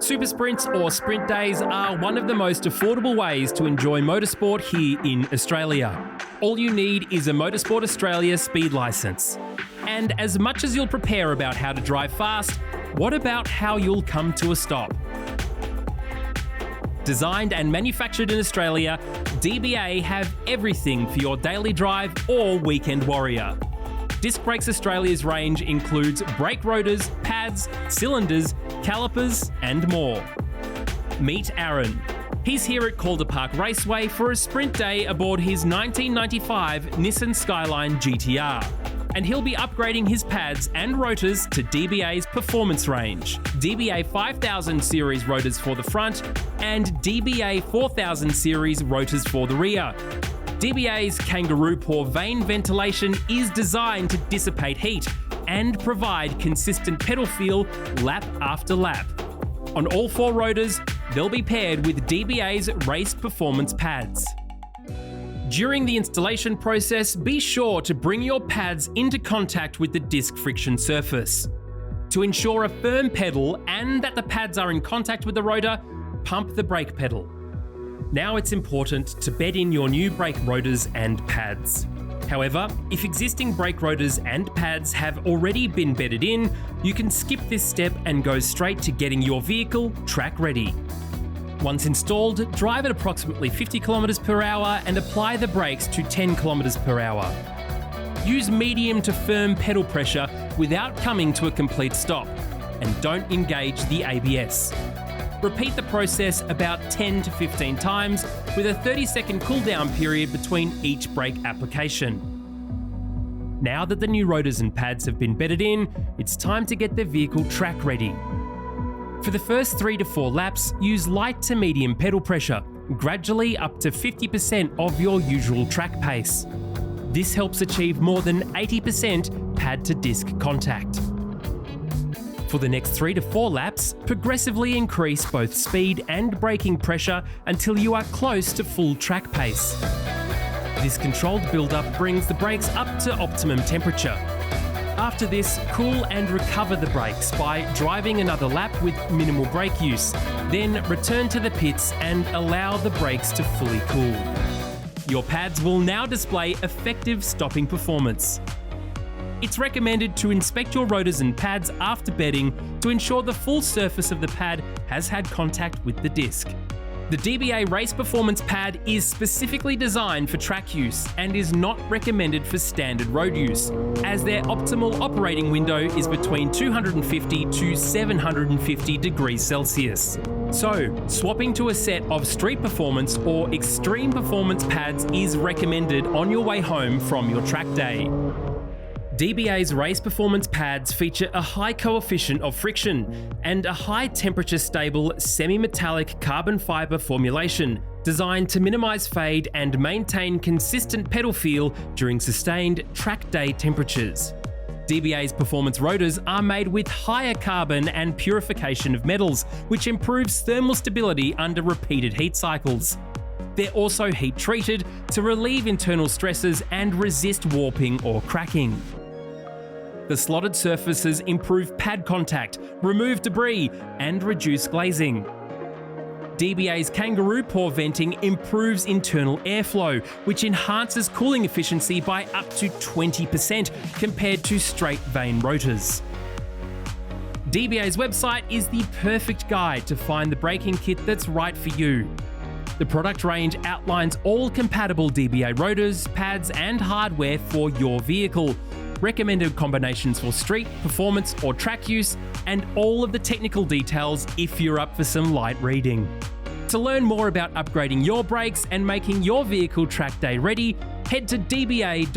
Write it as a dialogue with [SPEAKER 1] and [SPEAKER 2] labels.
[SPEAKER 1] Super sprints or sprint days are one of the most affordable ways to enjoy motorsport here in Australia. All you need is a Motorsport Australia speed licence. And as much as you'll prepare about how to drive fast, what about how you'll come to a stop? Designed and manufactured in Australia, DBA have everything for your daily drive or weekend warrior. Disc Brakes Australia's range includes brake rotors, pads, cylinders, calipers and more. Meet Aaron. He's here at Calder Park Raceway for a sprint day aboard his 1995 Nissan Skyline GTR. And he'll be upgrading his pads and rotors to DBA's performance range. DBA 5000 series rotors for the front and DBA 4000 series rotors for the rear. DBA's kangaroo paw vane ventilation is designed to dissipate heat and provide consistent pedal feel lap after lap. On all four rotors, they'll be paired with DBA's race performance pads. During the installation process, be sure to bring your pads into contact with the disc friction surface. To ensure a firm pedal and that the pads are in contact with the rotor, pump the brake pedal. Now it's important to bed in your new brake rotors and pads. However, if existing brake rotors and pads have already been bedded in, you can skip this step and go straight to getting your vehicle track ready. Once installed, drive at approximately 50 km per hour and apply the brakes to 10 km per hour. Use medium to firm pedal pressure without coming to a complete stop, and don't engage the ABS. Repeat the process about 10 to 15 times with a 30-second cool-down period between each brake application. Now that the new rotors and pads have been bedded in, it's time to get the vehicle track ready. For the first 3 to 4 laps, use light to medium pedal pressure, gradually up to 50% of your usual track pace. This helps achieve more than 80% pad-to-disc contact. For the next 3 to 4 laps, progressively increase both speed and braking pressure until you are close to full track pace. This controlled build-up brings the brakes up to optimum temperature. After this, cool and recover the brakes by driving another lap with minimal brake use. Then return to the pits and allow the brakes to fully cool. Your pads will now display effective stopping performance. It's recommended to inspect your rotors and pads after bedding to ensure the full surface of the pad has had contact with the disc. The DBA Race Performance Pad is specifically designed for track use and is not recommended for standard road use, as their optimal operating window is between 250 to 750 degrees Celsius. So, swapping to a set of Street Performance or Extreme Performance pads is recommended on your way home from your track day. DBA's race performance pads feature a high coefficient of friction and a high temperature stable semi-metallic carbon fibre formulation designed to minimise fade and maintain consistent pedal feel during sustained track day temperatures. DBA's performance rotors are made with higher carbon and purification of metals, which improves thermal stability under repeated heat cycles. They're also heat treated to relieve internal stresses and resist warping or cracking. The slotted surfaces improve pad contact, remove debris, and reduce glazing. DBA's kangaroo paw venting improves internal airflow, which enhances cooling efficiency by up to 20% compared to straight vane rotors. DBA's website is the perfect guide to find the braking kit that's right for you. The product range outlines all compatible DBA rotors, pads, and hardware for your vehicle, recommended combinations for street, performance, or track use, and all of the technical details if you're up for some light reading. To learn more about upgrading your brakes and making your vehicle track day ready, head to dba.com.au.